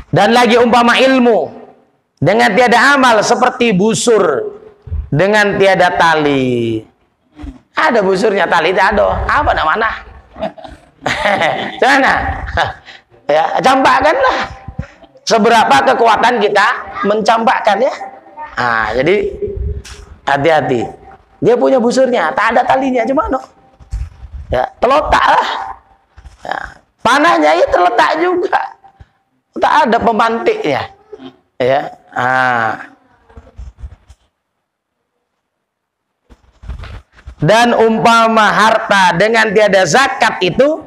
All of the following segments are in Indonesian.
Dan lagi umpama ilmu dengan tiada amal seperti busur dengan tiada tali. Ada busurnya, tali tidak ada. Apa namanya? Mana? Ya, campakkanlah. Seberapa kekuatan kita mencampakkan ya. Nah, jadi hati-hati. Dia punya busurnya, tak ada talinya, cuma no. Ya, terletak lah. Ya, panahnya ya terletak juga. Tak ada pemantiknya. Ya. Dan umpama harta dengan tiada zakat itu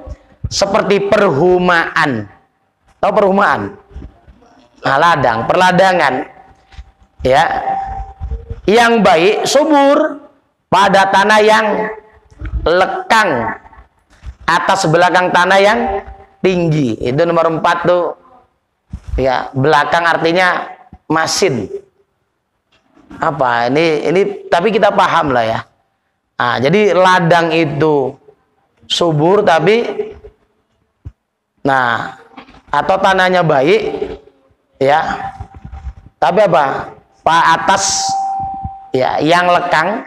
seperti perhumaan. Tahu perhumaan? Nah, ladang, perladangan. Ya. Yang baik subur pada tanah yang lekang atas belakang tanah yang tinggi. Itu nomor 4 tuh. Ya, belakang artinya masin. Apa? Ini tapi kita paham lah ya. Nah, jadi ladang itu subur tapi atau tanahnya baik ya. Tapi apa? Pak atas ya, yang lekang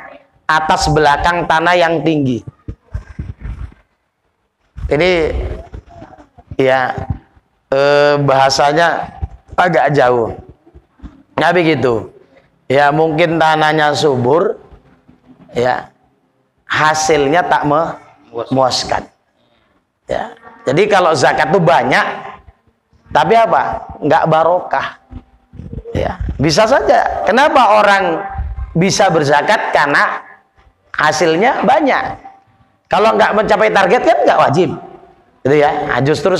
atas belakang tanah yang tinggi. Ini ya bahasanya agak jauh. Nggak begitu. Ya mungkin tanahnya subur ya, hasilnya tak memuaskan. Ya. Jadi kalau zakat itu banyak tapi apa? Nggak barokah. Ya, bisa saja. Kenapa orang bisa berzakat? Karena hasilnya banyak. Kalau nggak mencapai target kan nggak wajib. Gitu ya. Nah, justru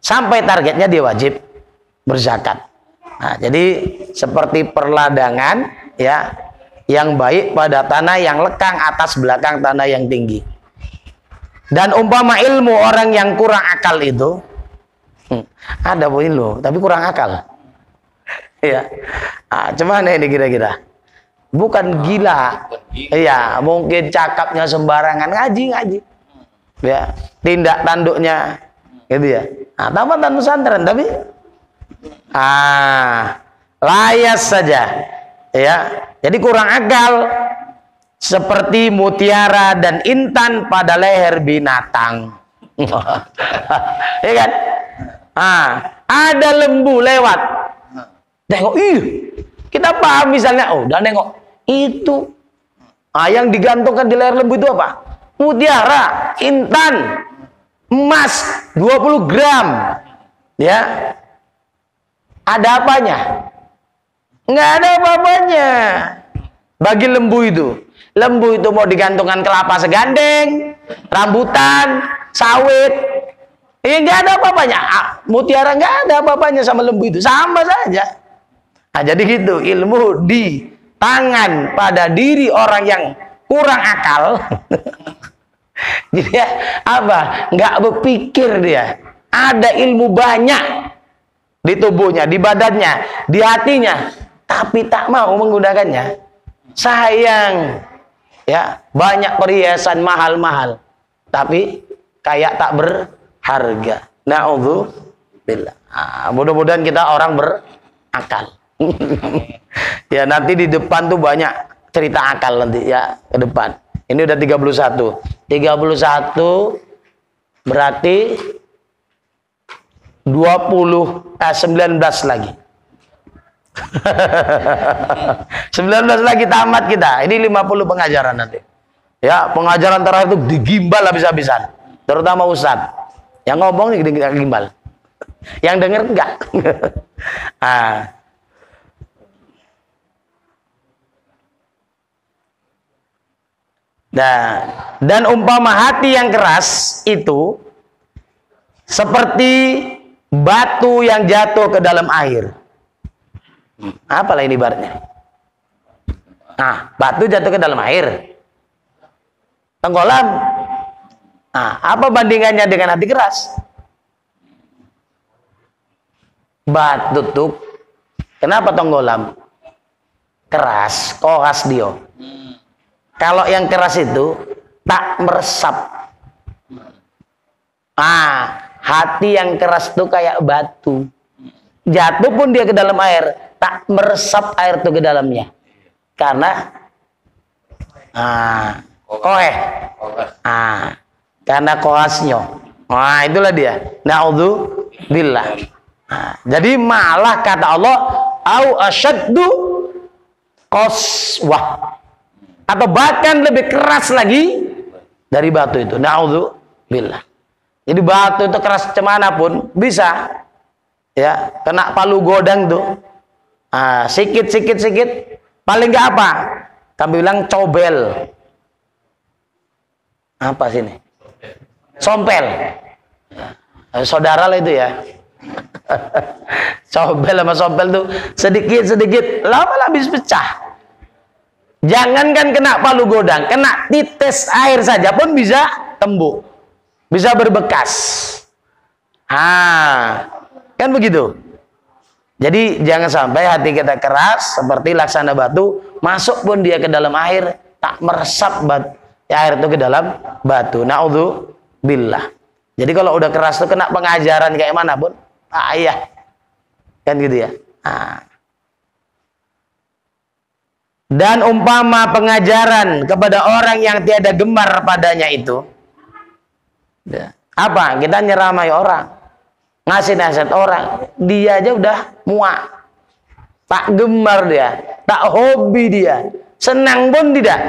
sampai targetnya dia wajib berzakat. Nah, jadi seperti perladangan ya, yang baik pada tanah yang lekang atas belakang tanah yang tinggi. Dan umpama ilmu orang yang kurang akal itu, ada ilmu tapi kurang akal. Ya, cuman ini kira-kira bukan gila, iya mungkin cakapnya sembarangan, ngaji, ya tindak tanduknya, gitu ya. Tamatan pesantren tapi layas saja, ya. Jadi kurang akal, seperti mutiara dan intan pada leher binatang. Ya kan? Ada lembu lewat. Nengok, kita paham misalnya, udah nengok itu, yang digantungkan di leher lembu itu apa? Mutiara, intan, emas 20 gram, ya. Ada apanya? Nggak ada apa-apanya. Bagi lembu itu mau digantungkan kelapa segandeng, rambutan, sawit, nggak ada apa-apanya. Mutiara nggak ada apa-apanya sama lembu itu, sama saja. Nah, jadi gitu, ilmu di tangan pada diri orang yang kurang akal. Jadi ya, apa? Nggak berpikir dia. Ada ilmu banyak di tubuhnya, di badannya, di hatinya, tapi tak mau menggunakannya. Sayang. Ya, banyak perhiasan mahal-mahal, tapi kayak tak berharga. Na'udzubillah. Mudah-mudahan kita orang berakal. Ya nanti di depan tuh banyak cerita akal nanti ya ke depan. Ini udah 31 berarti 19 lagi. 19 lagi tamat kita. Ini 50 pengajaran nanti. Ya, pengajaran terakhir itu digimbal habis-habisan. Terutama Ustadz. Yang ngomong nih gimbal. Yang denger enggak. Dan umpama hati yang keras itu seperti batu yang jatuh ke dalam air. Apalah ini ibaratnya? Batu jatuh ke dalam air. Tenggelam. Apa bandingannya dengan hati keras? Batu tuh kenapa tenggelam? Keras, koras dia. Kalau yang keras itu tak meresap. Hati yang keras itu kayak batu. jatuh pun dia ke dalam air, tak meresap air itu ke dalamnya. Karena karena koasnya. Nah, itulah dia. Na'udzubillah. Nah, jadi malah kata Allah, au asyaddu qaswah. Atau bahkan lebih keras lagi dari batu itu. Na'udzubillah. Jadi batu itu keras cemana pun bisa. Ya, kena palu godang tuh. Sikit. Paling nggak apa? Kami bilang cobel. Apa sih ini? Sompel. Saudara lah itu ya. Cobel sama sompel tuh sedikit lama habis pecah. Jangankan kena palu godang, kena titis air saja pun bisa tembuk, bisa berbekas. Kan begitu. Jadi jangan sampai hati kita keras seperti laksana batu, masuk pun dia ke dalam air tak meresap air itu ke dalam batu. Na'udzubillah. Jadi kalau udah keras tuh kena pengajaran kayak mana pun, ayah. Kan gitu ya. Dan umpama pengajaran kepada orang yang tiada gemar padanya itu, apa? Kita nyeramai orang, ngasih nasihat orang, dia aja udah muak, tak gemar dia, tak hobi dia, senang pun tidak.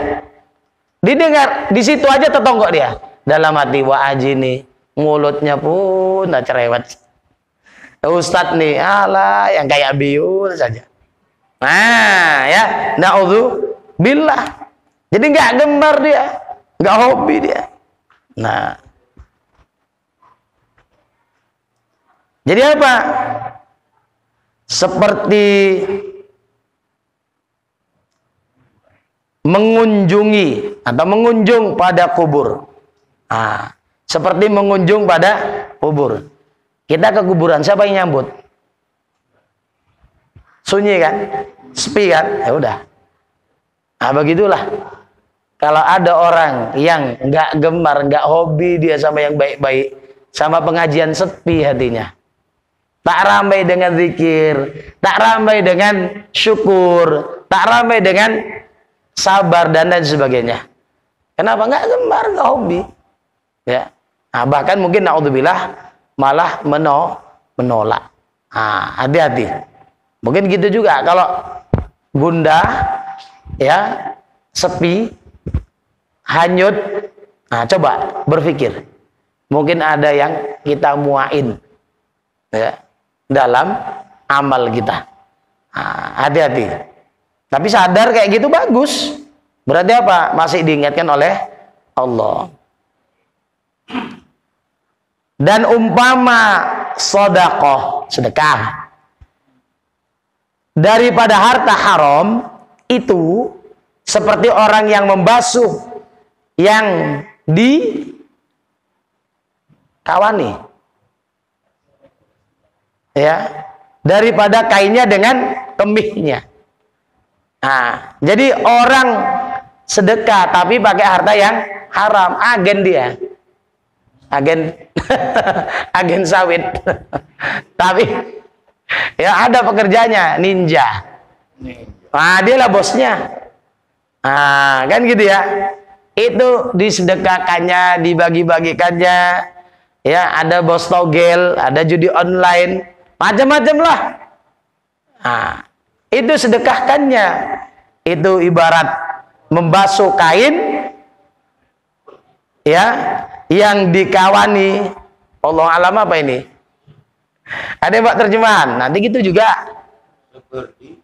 Didengar di situ aja tetonggok dia, dalam hati wah aji nih, mulutnya pun tak cerewet. Ustadz nih, alah yang kayak biul saja. Nah, ya, na'udzubillah. Jadi nggak gemar dia, nggak hobi dia. Nah, jadi apa? Seperti mengunjungi atau mengunjung pada kubur. Seperti mengunjung pada kubur. Kita ke kuburan, siapa yang nyambut? Sunyi kan? Sepi kan? Ya udah. Begitulah. Kalau ada orang yang nggak gemar, nggak hobi dia sama yang baik-baik, sama pengajian, sepi hatinya. Tak ramai dengan zikir, tak ramai dengan syukur, tak ramai dengan sabar dan lain sebagainya. Kenapa? Nggak gemar, nggak hobi. Ya. Bahkan mungkin na'udzubillah malah menolak. Hati-hati. Mungkin gitu juga kalau gundah, ya, sepi, hanyut. Coba berpikir. Mungkin ada yang kita muain, ya, dalam amal kita. Hati-hati. Tapi sadar kayak gitu bagus. Berarti apa? Masih diingatkan oleh Allah. Dan umpama sedekah daripada harta haram itu seperti orang yang membasuh yang dikawani, ya, daripada kainnya dengan kemihnya. Jadi orang sedekah tapi pakai harta yang haram, agen dia, agen sawit. Tapi ya ada pekerjanya, ninja. Dia lah bosnya. Kan gitu ya. Itu disedekahkannya, dibagi-bagikannya. Ya, ada bos togel, ada judi online, macam-macam lah. Itu sedekahkannya. Itu ibarat membasuh kain, ya, yang dikawani. Allah alam apa ini? Ada Pak terjemahan. Nanti gitu juga. Seperti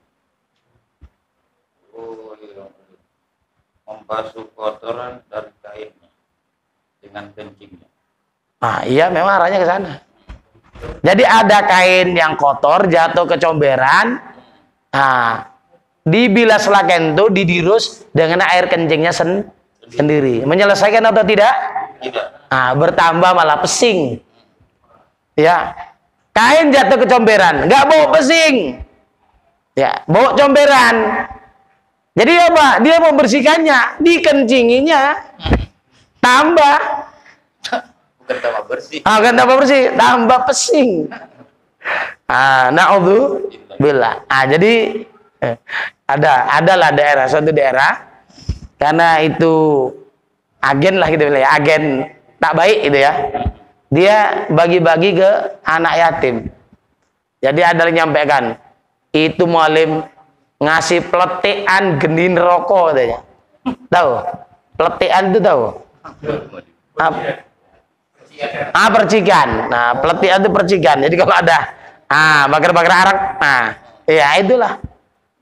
membasuh kotoran dari kainnya dengan kencingnya. Iya, memang arahnya ke sana. Jadi ada kain yang kotor jatuh ke comberan. Dibilaslah kain itu, didirus dengan air kencingnya sendiri. Menyelesaikan atau tidak? Tidak. Bertambah malah pesing. Ya. Kain jatuh ke comberan, nggak bau pesing, ya, bau comberan. Jadi apa? Dia membersihkannya, dikencinginya, tambah. Bukan tambah bersih. Bukan tambah bersih, tambah pesing. Naudzubillah. Jadi adalah suatu daerah karena itu agen lah gitu ya, agen tak baik gitu ya. Dia bagi-bagi ke anak yatim. Jadi ada yang nyampaikan, itu mualim ngasih peletian genin rokok katanya. Tahu? Peletian itu tahu? Percikan. Nah, peletian itu percikan. Jadi kalau ada bakar-bakar arak, ya itulah.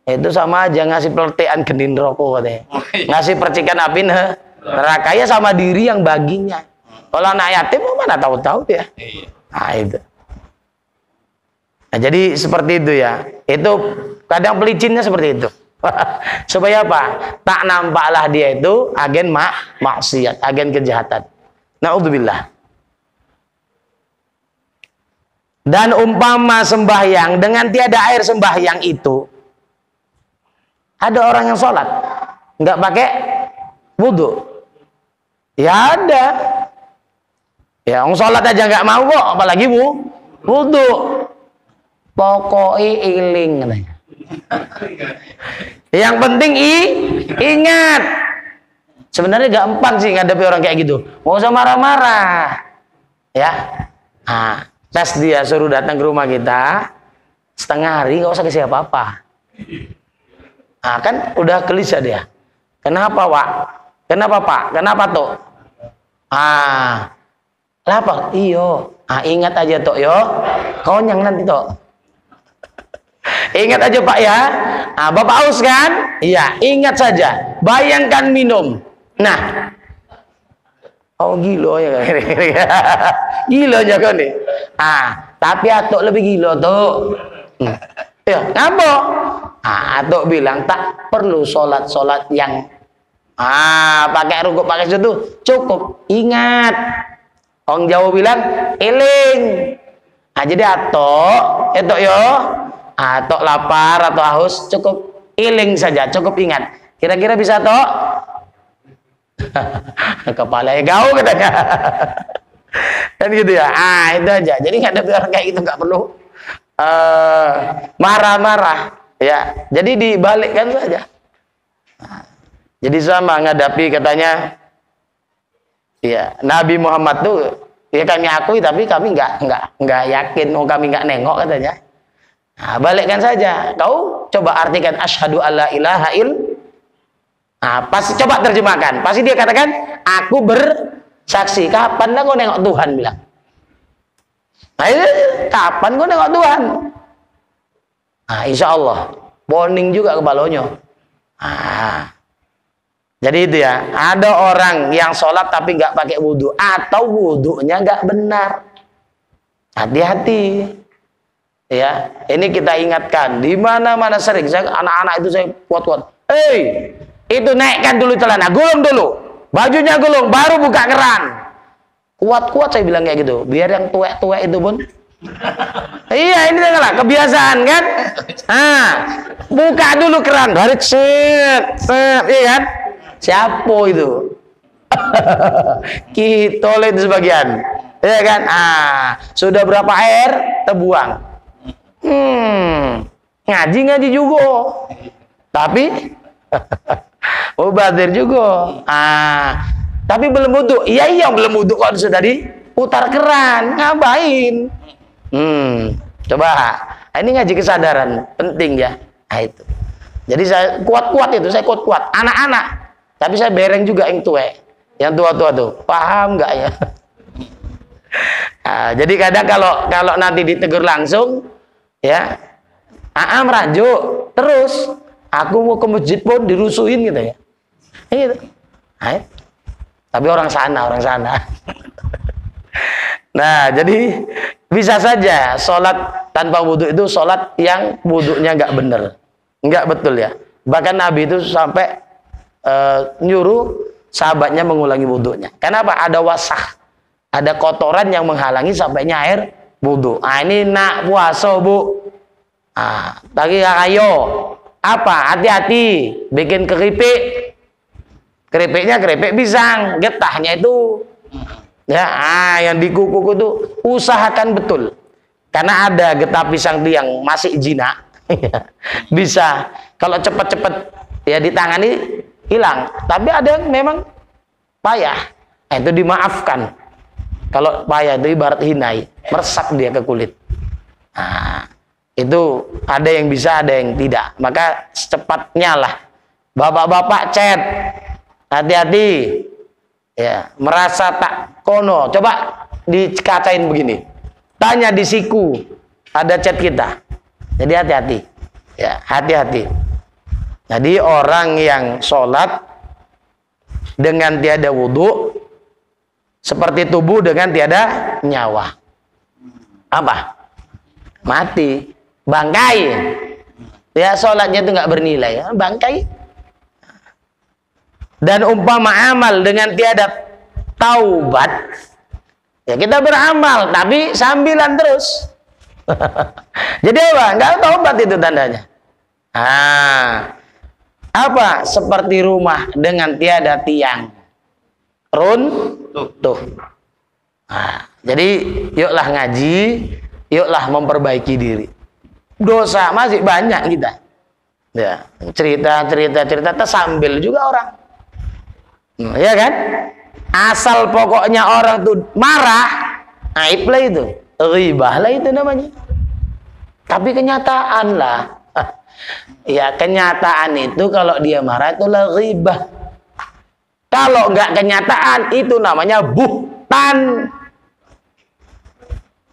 Itu sama aja ngasih peletian genin rokok katanya. Ngasih percikan api neraka ya sama diri yang baginya. Kalau anak yatim mana tahu-tahu ya. Nah, itu. Nah, jadi seperti itu ya. Itu kadang pelicinnya seperti itu. Supaya apa? Tak nampaklah dia itu agen maksiat, agen kejahatan. Naudzubillah. Dan umpama sembahyang dengan tiada air sembahyang itu, ada orang yang sholat nggak pakai wudhu, ya ada. Ya, orang sholat aja nggak mau kok, apalagi wudhu. Pokoknya iling katanya. Yang penting ingat. Sebenarnya gampang sih ngadepi orang kayak gitu. Nggak usah marah-marah. Ya. Tes dia suruh datang ke rumah kita setengah hari nggak usah kasih apa-apa. Kan udah gelisah dia. Kenapa, Wak? Kenapa, Pak? Kenapa, Tok? Lapar? Iyo. Ingat aja, Tok, yo. Konyang nanti, Tok. Ingat aja, Pak, ya. Bapak haus kan? Iya, ingat saja. Bayangkan minum. Nah. Oh, gila ya. Gila aja kau nih. Tapi Atok lebih gila, Tok. Ya, ngapa? Atok bilang tak perlu sholat yang pakai rukuk pakai situ cukup. Ingat. Orang Jawa bilang eling. Jadi Atok, yo. Atok lapar atau haus cukup eling saja, cukup ingat. Kira-kira bisa, Tok? Kepalanya gaul katanya. Kan gitu ya. Itu aja. Jadi nggak ada orang kayak gitu, nggak perlu marah-marah. Ya, jadi dibalikkan saja. Jadi sama ngadapi katanya, ya Nabi Muhammad tuh ya kami akui tapi kami nggak yakin, kami nggak nengok katanya. Balikkan saja. Kau coba artikan asyhadu alla ilaha pasti coba terjemahkan. Pasti dia katakan aku bersaksi. Kapan lah kau nengok Tuhan bilang. Kapan kau nengok Tuhan? Insya Allah. Warning juga kepalanya. Jadi itu ya. Ada orang yang sholat tapi nggak pakai wudhu atau wudhunya nggak benar. Hati-hati. Ya, ini kita ingatkan. Di mana-mana sering saya anak-anak itu saya kuat-kuat. Itu naikkan dulu celana, gulung dulu. Bajunya gulung, baru buka keran. Kuat-kuat saya bilang kayak gitu. Biar yang tuwek-tuwek itu pun. Iya, ini lah kebiasaan kan? Buka dulu keran, baru set, iya kan? Siapa itu? Kita lihat sebagian. Iya kan? Sudah berapa air terbuang. Ngaji juga. Tapi mubadir juga. Tapi belum wudhu. Iya belum wudhu kok sudah diputar keran. Ngapain? Coba. Ini ngaji kesadaran penting ya. Itu. Jadi saya kuat-kuat itu, saya kuat-kuat. Anak-anak. Tapi saya bereng juga yang tua. Yang tua-tua tuh. Paham nggak ya? Jadi kadang kalau nanti ditegur langsung, ya, merajuk terus. Aku mau ke masjid pun dirusuhin gitu ya. Gitu. Tapi orang sana. Nah, jadi bisa saja sholat tanpa wudhu itu sholat yang wudhunya nggak bener, nggak betul ya. Bahkan Nabi itu sampai nyuruh sahabatnya mengulangi wudhunya. Kenapa? Ada wasah, ada kotoran yang menghalangi sampainya air wudhu. Ini nak puasa, Bu. Tadi ayo. Apa? Hati-hati bikin keripik. Keripiknya keripik pisang, getahnya itu ya, yang di kuku itu usahakan betul. Karena ada getah pisang itu yang masih jinak, bisa kalau cepat-cepat ya ditangani hilang. Tapi ada yang memang payah, itu dimaafkan. Kalau payah itu ibarat hinai, meresap dia ke kulit. Nah, itu ada yang bisa, ada yang tidak. Maka secepatnya lah, bapak-bapak chat, hati-hati. Ya, merasa tak kono, coba dikacain begini. Tanya di siku, ada chat kita. Jadi hati-hati. Ya, hati-hati. Jadi orang yang sholat dengan tiada wudhu seperti tubuh dengan tiada nyawa. Apa? Mati, bangkai. Ya, sholatnya itu nggak bernilai, bangkai. Dan umpama amal dengan tiada taubat, ya kita beramal tapi sambilan terus. Jadi apa? Nggak taubat itu tandanya. Apa? Seperti rumah dengan tiada tiang, runtuh. Jadi yuklah ngaji, yuklah memperbaiki diri. Dosa masih banyak kita. Ya, cerita tersambil juga orang. Ya kan? Asal pokoknya orang tuh marah, aib lah itu, ghibah lah itu namanya. Tapi kenyataan lah, ya kenyataan itu kalau dia marah itulah ghibah. Kalau nggak kenyataan itu namanya buhtan.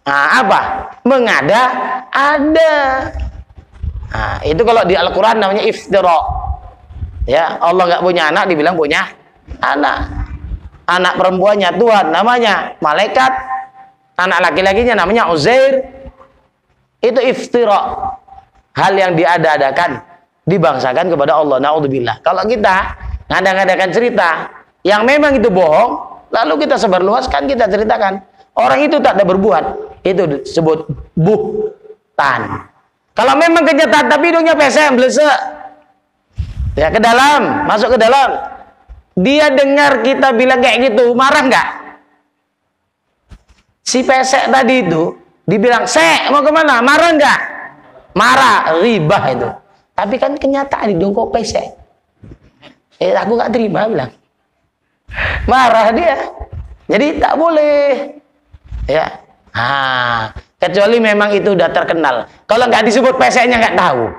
Apa? Mengada-ada. Itu kalau di Al-Quran namanya iftira. Ya, Allah nggak punya anak dibilang punya anak. Anak perempuannya Tuhan namanya malaikat, anak laki-lakinya namanya Uzair. Itu iftira, hal yang diada-adakan, dibangsakan kepada Allah. Naudzubillah. Kalau kita ngada-ngadakan cerita yang memang itu bohong, lalu kita sebarluaskan, kita ceritakan, orang itu tak ada berbuat, itu disebut buhtan. Kalau memang kenyataan tapi hidungnya pesek, blesek, ya ke dalam, masuk ke dalam. Dia dengar kita bilang kayak gitu, marah nggak? Si pesek tadi itu dibilang, "Sek, mau kemana?" Marah nggak? Marah, ribah itu. Tapi kan kenyataan hidung kok pesek. Aku nggak terima bilang. Marah dia. Jadi tak boleh. Ya. Kecuali memang itu udah terkenal. Kalau nggak disebut peseknya nggak tahu.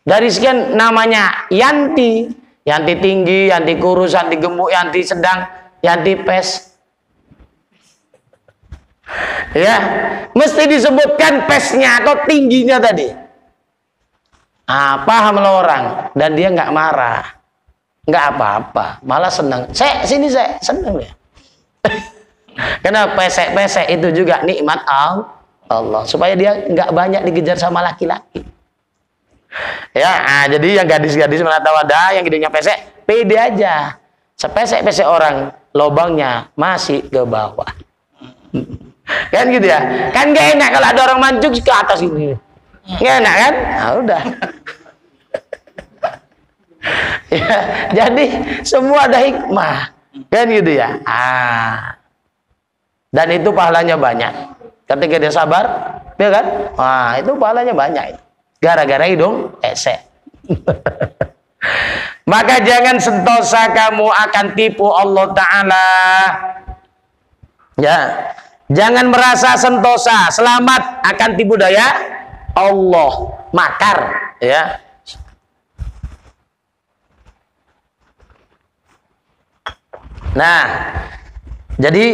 Dari sekian namanya Yanti. Yanti tinggi, Yanti kurus, Yanti gemuk, Yanti sedang, Yanti pes. Ya, mesti disebutkan pesnya atau tingginya tadi. Paham lo orang, dan dia nggak marah, nggak apa-apa, malah senang. Sini saya senang ya. Karena pesek-pesek itu juga nikmat Allah, supaya dia nggak banyak dikejar sama laki-laki. Ya, jadi yang gadis-gadis mana tahu ada yang hidungnya pesek, pede aja. Sepesek-pesek orang, lobangnya masih ke bawah. Kan gitu ya. Kan gak enak kalau ada orang mancung ke atas ini. Gak enak kan? Nah, udah. Ya, jadi semua ada hikmah. Kan gitu ya. Dan itu pahalanya banyak. Ketika dia sabar, ya kan? Itu pahalanya banyak. Gara-gara hidung pesek. Maka jangan sentosa kamu akan tipu Allah Ta'ala. Ya, jangan merasa sentosa, selamat akan tipu daya Allah, makar. Ya. Nah, jadi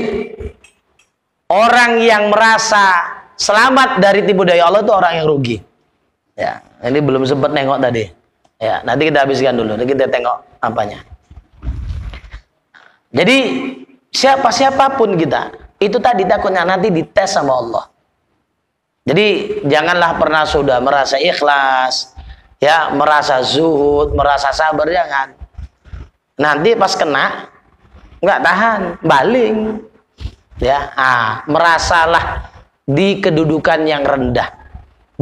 orang yang merasa selamat dari tipu daya Allah itu orang yang rugi. Ya, ini belum sempat nengok tadi. Ya, nanti kita habiskan dulu. Nanti kita tengok apanya. Jadi siapapun kita, itu tadi takutnya nanti dites sama Allah. Jadi janganlah pernah sudah merasa ikhlas, ya, merasa zuhud, merasa sabar, jangan. Nanti pas kena nggak tahan, baling. Ya, merasalah di kedudukan yang rendah.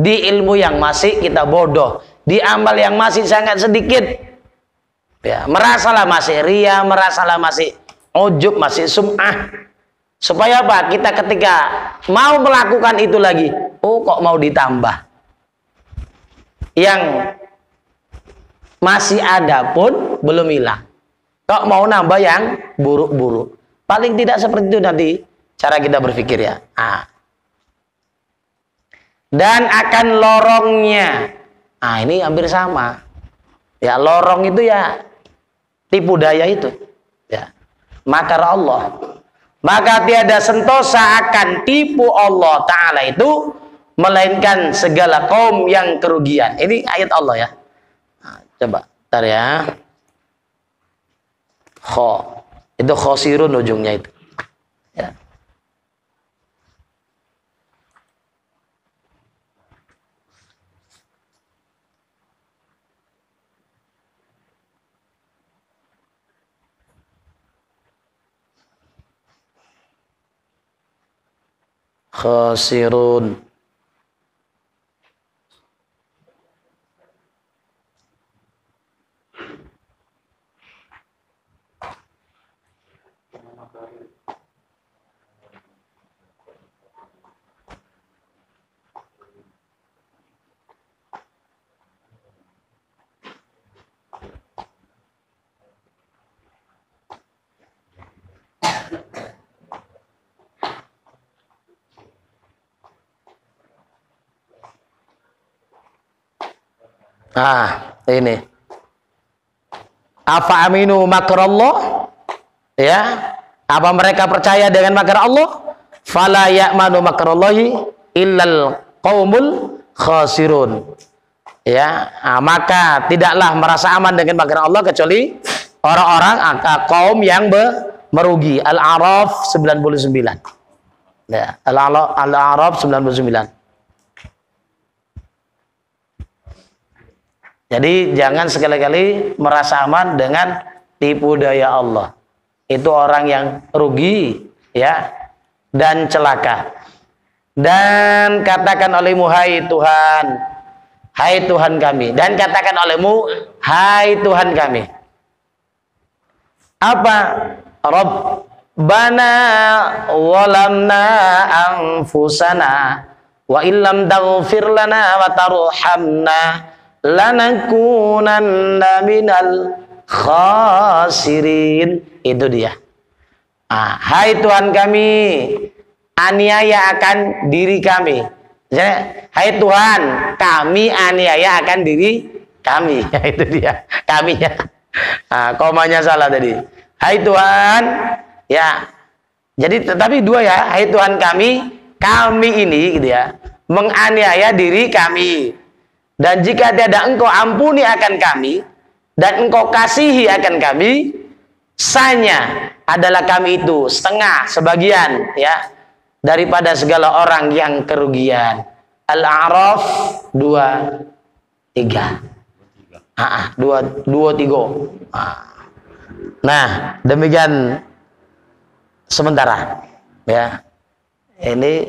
Di ilmu yang masih kita bodoh, di amal yang masih sangat sedikit, ya, merasalah masih ria, merasalah masih ujub, masih sum'ah. Supaya apa? Kita ketika mau melakukan itu lagi, oh kok mau ditambah. Yang masih ada pun belum hilang. Kok mau nambah yang buruk-buruk. Paling tidak seperti itu nanti cara kita berpikir ya. Dan akan lorongnya. Ini hampir sama. Ya, lorong itu ya tipu daya itu. Ya. Makar Allah. Maka tiada sentosa akan tipu Allah Ta'ala itu, melainkan segala kaum yang kerugian. Ini ayat Allah ya. Coba, bentar ya. Itu khosirun ujungnya itu. Ya. Khosirun. Ini. Afa aminu makrallah? Ya. Apa mereka percaya dengan makar Allah? Fala ya'manu makrallahi illal qaumul khasirun. Ya, maka tidaklah merasa aman dengan makar Allah kecuali orang-orang kaum yang merugi. Al-A'raf 99. Ya, Al-A'raf 99. Jadi jangan sekali-kali merasa aman dengan tipu daya Allah. Itu orang yang rugi ya dan celaka. Dan katakan olehmu hai Tuhan kami, dan katakan olehmu hai Tuhan kami. Apa? Rabbana walamna anfusana wa illam taghfir lana wa tarhamna lanakunanna minal khasirin. Itu dia. Hai Tuhan kami, aniaya akan diri kami. Hai Tuhan, kami aniaya akan diri kami. Itu dia, kaminya. Komanya salah tadi. Hai Tuhan, ya. Jadi tetapi dua ya. Hai Tuhan kami ini gitu ya, menganiaya diri kami. Dan jika tiada engkau ampuni akan kami, dan engkau kasihi akan kami, sanya adalah kami itu setengah, sebagian ya daripada segala orang yang kerugian. Al-A'raf 23. 23. Nah, demikian sementara ya. Ini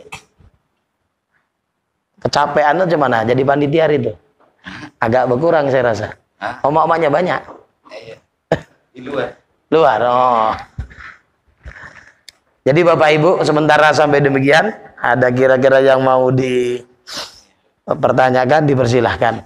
kecapean itu gimana? Jadi panitia itu agak berkurang saya rasa. Omak-omaknya banyak. Di luar. Luar. Jadi Bapak Ibu sementara sampai demikian. Ada kira-kira yang mau dipertanyakan, dipersilahkan.